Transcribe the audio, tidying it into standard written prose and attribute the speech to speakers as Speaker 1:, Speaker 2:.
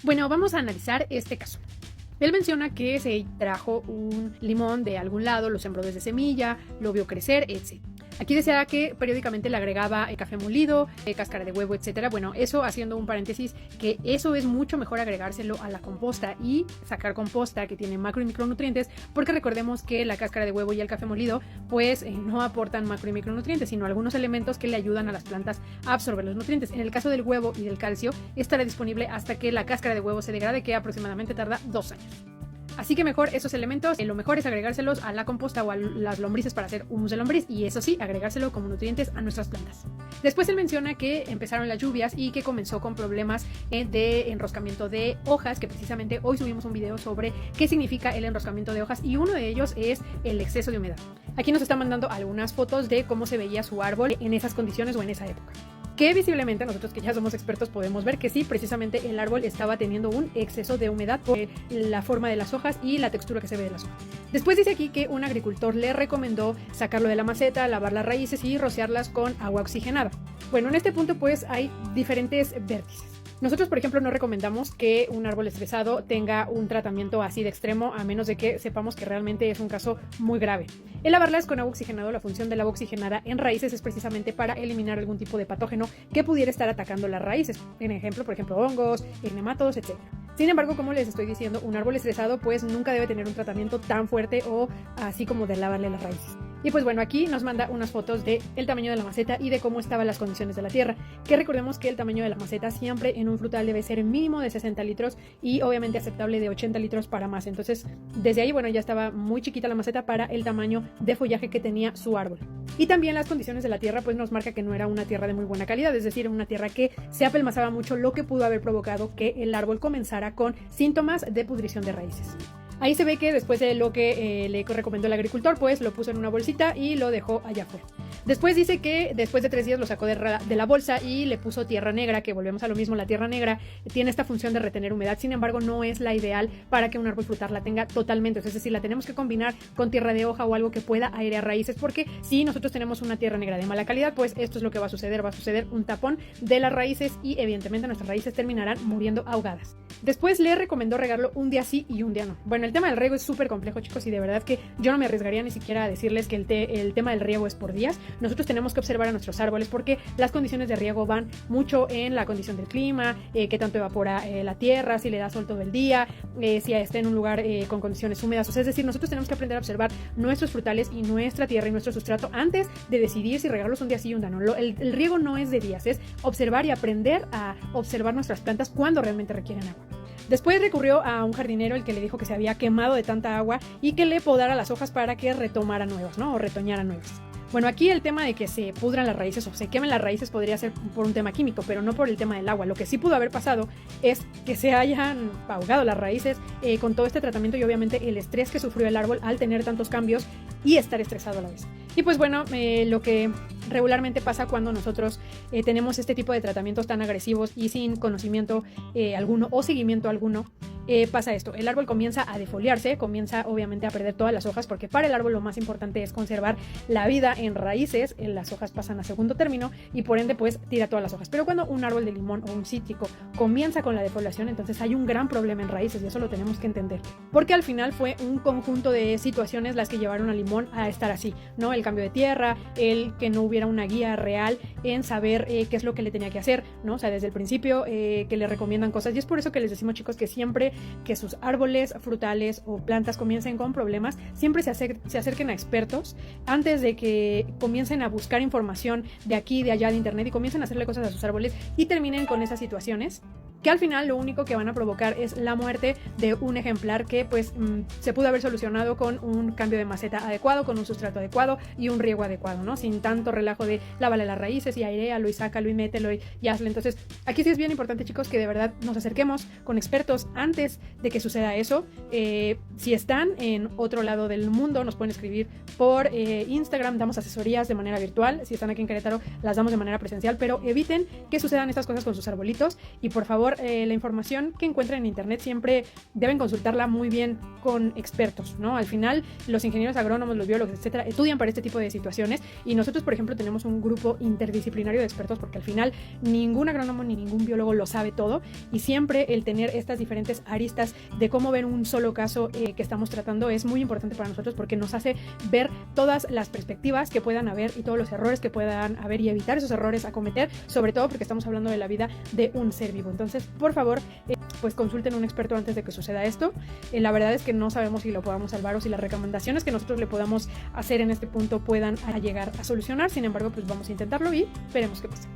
Speaker 1: Bueno, vamos a analizar este caso. Él menciona que se trajo un limón de algún lado, lo sembró desde semilla, lo vio crecer, etc. Aquí decía que periódicamente le agregaba café molido, cáscara de huevo, etc. Bueno, eso haciendo un paréntesis, que eso es mucho mejor agregárselo a la composta y sacar composta que tiene macro y micronutrientes, porque recordemos que la cáscara de huevo y el café molido pues no aportan macro y micronutrientes, sino algunos elementos que le ayudan a las plantas a absorber los nutrientes. En el caso del huevo y del calcio, estará disponible hasta que la cáscara de huevo se degrade, que aproximadamente tarda 2 años. Así que mejor esos elementos, lo mejor es agregárselos a la composta o a las lombrices para hacer humus de lombriz, y eso sí, agregárselo como nutrientes a nuestras plantas. Después él menciona que empezaron las lluvias y que comenzó con problemas de enroscamiento de hojas, que precisamente hoy subimos un video sobre qué significa el enroscamiento de hojas, y uno de ellos es el exceso de humedad. Aquí nos está mandando algunas fotos de cómo se veía su árbol en esas condiciones o en esa época, que visiblemente nosotros que ya somos expertos podemos ver que sí, precisamente el árbol estaba teniendo un exceso de humedad por la forma de las hojas y la textura que se ve de las hojas. Después dice aquí que un agricultor le recomendó sacarlo de la maceta, lavar las raíces y rociarlas con agua oxigenada. Bueno, en este punto pues hay diferentes vértices. Nosotros, por ejemplo, no recomendamos que un árbol estresado tenga un tratamiento así de extremo, a menos de que sepamos que realmente es un caso muy grave. El lavarlas con agua oxigenada, la función del agua oxigenada en raíces es precisamente para eliminar algún tipo de patógeno que pudiera estar atacando las raíces. En ejemplo, por ejemplo, hongos, nematodos, etc. Sin embargo, como les estoy diciendo, un árbol estresado pues nunca debe tener un tratamiento tan fuerte o así como de lavarle las raíces. Y pues bueno, aquí nos manda unas fotos del tamaño de la maceta y de cómo estaban las condiciones de la tierra, que recordemos que el tamaño de la maceta siempre en un frutal debe ser mínimo de 60 litros y obviamente aceptable de 80 litros para más. Entonces desde ahí, bueno, ya estaba muy chiquita la maceta para el tamaño de follaje que tenía su árbol. Y también las condiciones de la tierra pues nos marca que no era una tierra de muy buena calidad, es decir, una tierra que se apelmazaba mucho, lo que pudo haber provocado que el árbol comenzara con síntomas de pudrición de raíces. Ahí se ve que después de lo que le recomendó el agricultor, pues lo puso en una bolsita y lo dejó allá afuera. Después dice que después de 3 días lo sacó de la bolsa y le puso tierra negra, que volvemos a lo mismo, la tierra negra tiene esta función de retener humedad, sin embargo no es la ideal para que un árbol frutal la tenga totalmente, es decir, la tenemos que combinar con tierra de hoja o algo que pueda airear raíces, porque si nosotros tenemos una tierra negra de mala calidad, pues esto es lo que va a suceder un tapón de las raíces y evidentemente nuestras raíces terminarán muriendo ahogadas. Después le recomendó regarlo un día sí y un día no. Bueno, el tema del riego es súper complejo, chicos, y de verdad que yo no me arriesgaría ni siquiera a decirles que el tema del riego es por días. Nosotros tenemos que observar a nuestros árboles porque las condiciones de riego van mucho en la condición del clima, qué tanto evapora la tierra, si le da sol todo el día, si está en un lugar con condiciones húmedas. O sea, es decir, nosotros tenemos que aprender a observar nuestros frutales y nuestra tierra y nuestro sustrato antes de decidir si regarlos un día sí y un día no. El riego no es de días, es observar y aprender a observar nuestras plantas cuando realmente requieren agua. Después recurrió a un jardinero, el que le dijo que se había quemado de tanta agua y que le podara las hojas para que retomara nuevas, ¿no? O retoñara nuevas. Bueno, aquí el tema de que se pudran las raíces o se quemen las raíces podría ser por un tema químico, pero no por el tema del agua. Lo que sí pudo haber pasado es que se hayan ahogado las raíces con todo este tratamiento y obviamente el estrés que sufrió el árbol al tener tantos cambios y estar estresado a la vez. Y pues bueno, lo que regularmente pasa cuando nosotros tenemos este tipo de tratamientos tan agresivos y sin conocimiento alguno o seguimiento alguno, pasa esto: el árbol comienza a defoliarse, comienza obviamente a perder todas las hojas, porque para el árbol lo más importante es conservar la vida en raíces. Las hojas pasan a segundo término y por ende pues tira todas las hojas. Pero cuando un árbol de limón o un cítrico comienza con la defoliación, entonces hay un gran problema en raíces y eso lo tenemos que entender, porque al final fue un conjunto de situaciones las que llevaron al limón a estar así, ¿no? El cambio de tierra, el que no hubiera una guía real en saber qué es lo que le tenía que hacer, ¿no? O sea, desde el principio que le recomiendan cosas, y es por eso que les decimos, chicos, que siempre que sus árboles frutales o plantas comiencen con problemas, siempre se acerquen a expertos antes de que comiencen a buscar información de aquí, de allá, de internet, y comiencen a hacerle cosas a sus árboles y terminen con esas situaciones que al final lo único que van a provocar es la muerte de un ejemplar que pues se pudo haber solucionado con un cambio de maceta adecuado, con un sustrato adecuado y un riego adecuado, ¿no? Sin tanto relajo de lávale las raíces y airéalo y sácalo y mételo y hazle. Entonces aquí sí es bien importante, chicos, que de verdad nos acerquemos con expertos antes de que suceda eso. Si están en otro lado del mundo, nos pueden escribir por Instagram, damos asesorías de manera virtual. Si están aquí en Querétaro, las damos de manera presencial, pero eviten que sucedan estas cosas con sus arbolitos y por favor la información que encuentran en internet siempre deben consultarla muy bien con expertos, ¿no? Al final, los ingenieros agrónomos, los biólogos, etcétera, estudian para este tipo de situaciones y nosotros, por ejemplo, tenemos un grupo interdisciplinario de expertos porque al final ningún agrónomo ni ningún biólogo lo sabe todo y siempre el tener estas diferentes aristas de cómo ver un solo caso que estamos tratando es muy importante para nosotros porque nos hace ver todas las perspectivas que puedan haber y todos los errores que puedan haber y evitar esos errores a cometer, sobre todo porque estamos hablando de la vida de un ser vivo. Entonces, por favor, pues consulten a un experto antes de que suceda esto. La verdad es que no sabemos si lo podamos salvar o si las recomendaciones que nosotros le podamos hacer en este punto puedan llegar a solucionar. Sin embargo, pues vamos a intentarlo y veremos qué pasa.